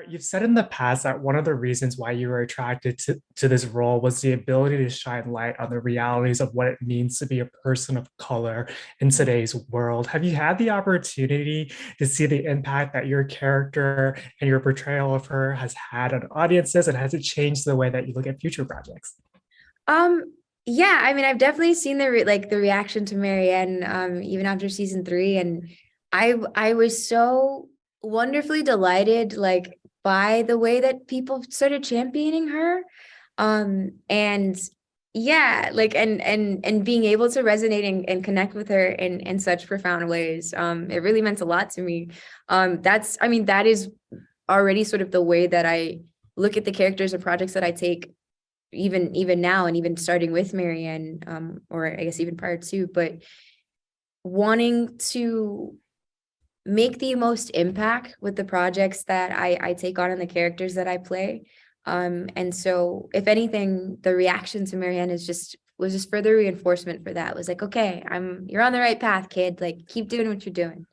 You've said in the past that one of the reasons why you were attracted to this role was the ability to shine light on the realities of what it means to be a person of color in today's world. Have you had the opportunity to see the impact that your character and your portrayal of her has had on audiences, and has it changed the way that you look at future projects? Um, yeah, I mean, I've definitely seen the reaction to Marianne, even after season three, and I was so wonderfully delighted, like by the way that people started championing her, and yeah, like and being able to resonate and connect with her in such profound ways. It really meant a lot to me. I mean, that is already sort of the way that I look at the characters and projects that I take even now and even starting with Marianne, or I guess even prior to, but wanting to make the most impact with the projects that I take on and the characters that I play. And so if anything, the reaction to Marianne was just further reinforcement for that. It was like, okay, you're on the right path, kid. Like keep doing what you're doing.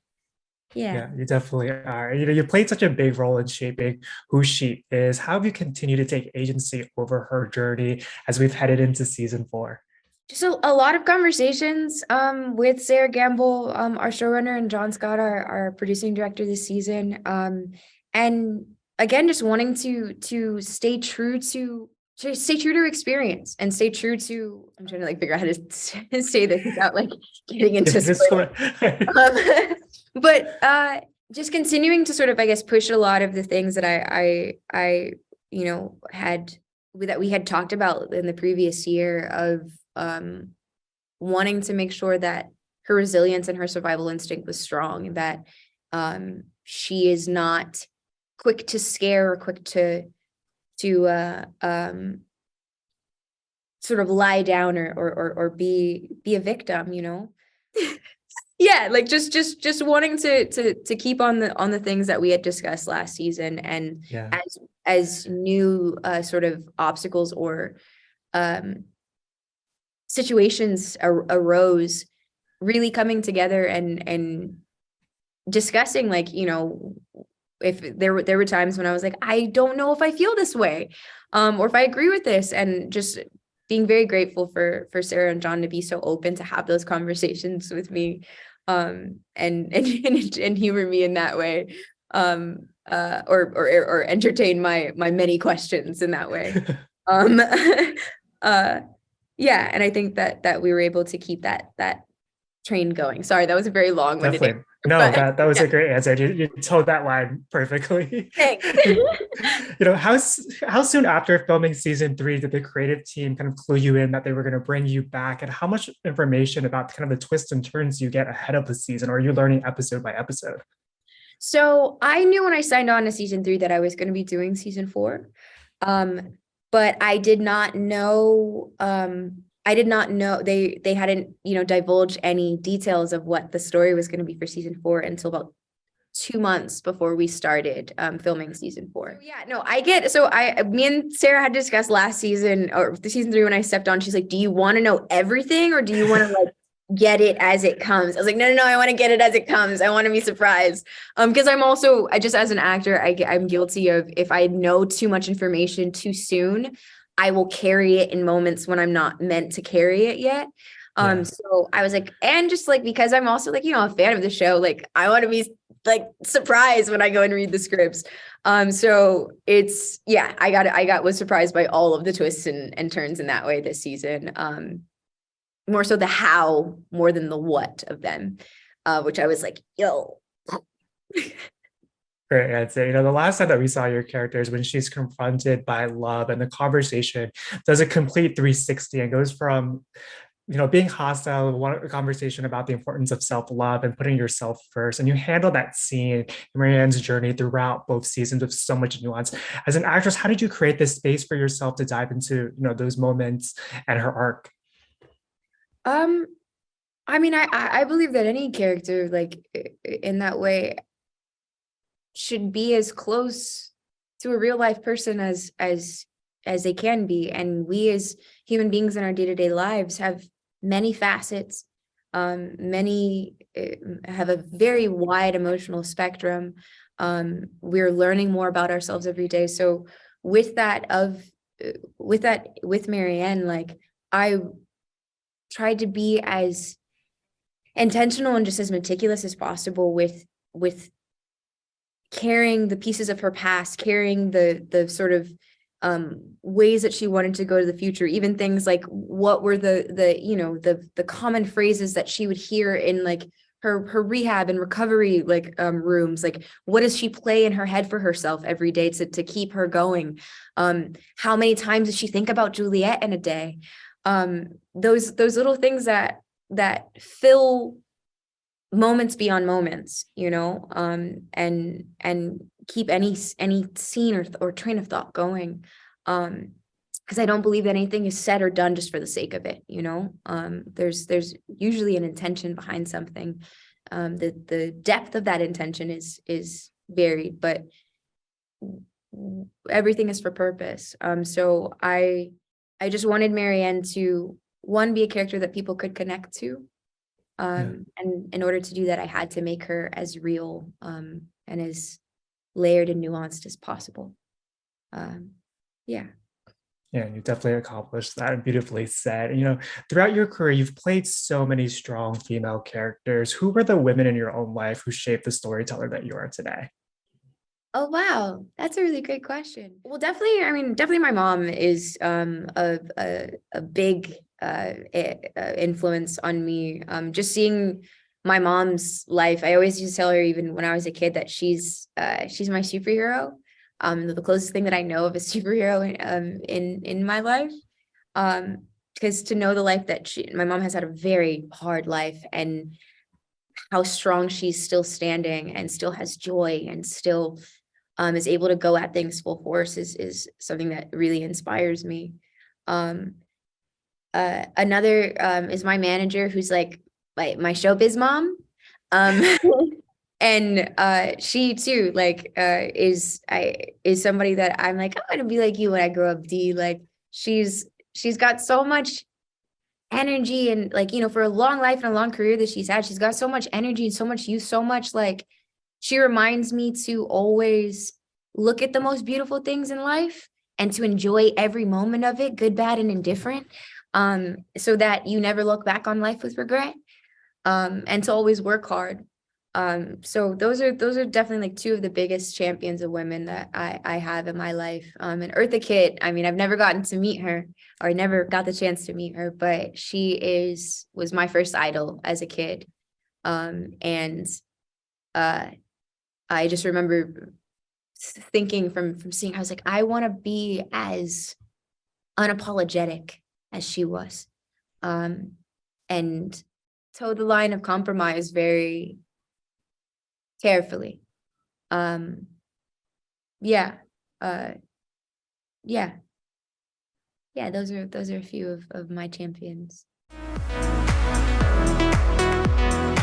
Yeah. Yeah, you definitely are. You played such a big role in shaping who she is. How have you continued to take agency over her journey as we've headed into season four? Just a lot of conversations with Sarah Gamble, our showrunner, and John Scott, our producing director this season. And again, just wanting to stay true to experience and stay true to. I'm trying to like figure out how to say this without like getting into spoilers. Um, but just continuing to sort of, I guess, push a lot of the things that I had that we had talked about in the previous year of wanting to make sure that her resilience and her survival instinct was strong, and that she is not quick to scare or quick to sort of lie down or be a victim, you know. Yeah, like just wanting to keep on the things that we had discussed last season, and Yeah. as new sort of obstacles or um situations arose, really coming together and discussing, like, you know, if there were times when I was like, I don't know if I feel this way, or if I agree with this, and just being very grateful for Sarah and John to be so open to have those conversations with me, and humor me in that way, or entertain my many questions in that way. Um, uh, yeah, and I think that we were able to keep that train going. Sorry, that was a very long-winded Definitely. answer, No, but that was yeah, a great answer. You told that line perfectly. thanks. How soon after filming season three did the creative team kind of clue you in that they were going to bring you back, and how much information about kind of the twists and turns you get ahead of the season, or are you learning episode by episode? So I knew when I signed on to season three that I was going to be doing season four. Um, but I did not know they hadn't, you know, divulged any details of what the story was going to be for season four until about 2 months before we started filming season four. So yeah, no, me and Sarah had discussed last season or the season three when I stepped on. She's like, do you want to know everything, or do you want to like get it as it comes? I was like, no, I want to get it as it comes. I want to be surprised. Because I just as an actor, I'm guilty of, if I know too much information too soon, I will carry it in moments when I'm not meant to carry it yet. Yeah. So I was like, and just like, because I'm also like, you know, a fan of the show, like I want to be like surprised when I go and read the scripts. So it's, yeah, was surprised by all of the twists and turns in that way this season. More so the how more than the what of them, which I was like, yo. Great answer. The last time that we saw your character is when she's confronted by love, and the conversation does a complete 360 and goes from being hostile, a conversation about the importance of self-love and putting yourself first. And you handle that scene in Marianne's journey throughout both seasons with so much nuance. As an actress, how did you create this space for yourself to dive into, those moments and her arc? Um, I mean, I believe that any character, like in that way, should be as close to a real life person as they can be. And we as human beings in our day-to-day lives have many facets. Many have a very wide emotional spectrum. We're learning more about ourselves every day. So with that with Marianne, like I tried to be as intentional and just as meticulous as possible with carrying the pieces of her past, carrying the sort of ways that she wanted to go to the future, even things like what were the common phrases that she would hear in like her rehab and recovery like rooms, like what does she play in her head for herself every day to keep her going, how many times does she think about Juliet in a day, those little things that fill moments beyond moments, and keep any scene or train of thought going. Because I don't believe that anything is said or done just for the sake of it. There's usually an intention behind something. The depth of that intention is varied, but everything is for purpose. So I just wanted Marianne to, one, be a character that people could connect to. And in order to do that, I had to make her as real and as layered and nuanced as possible. Yeah. Yeah, you definitely accomplished that and beautifully said. Throughout your career, you've played so many strong female characters. Who were the women in your own life who shaped the storyteller that you are today? Oh, wow. That's a really great question. Well, definitely, I mean, definitely my mom is a big influence on me. Just seeing my mom's life. I always used to tell her, even when I was a kid, that she's my superhero. The closest thing that I know of a superhero in my life. Because to know the life that my mom has had a very hard life, and how strong she's still standing and still has joy and still is able to go at things full force is something that really inspires me. Another is my manager, who's like my showbiz mom. Um, and she too, like, is somebody that I'm like, I'm gonna be like you when I grow up, D. Like she's got so much energy, and like, for a long life and a long career that she's got so much energy and so much youth, so much, like, she reminds me to always look at the most beautiful things in life and to enjoy every moment of it, good, bad, and indifferent, so that you never look back on life with regret, and to always work hard. So those are definitely like two of the biggest champions of women that I have in my life. And Eartha Kitt, I mean, I've never gotten to meet her, or I never got the chance to meet her, but was my first idol as a kid. And I just remember thinking from seeing, I was like, I want to be as unapologetic as she was, and toe the line of compromise very carefully. Um, yeah, uh, yeah, yeah. Those are a few of my champions.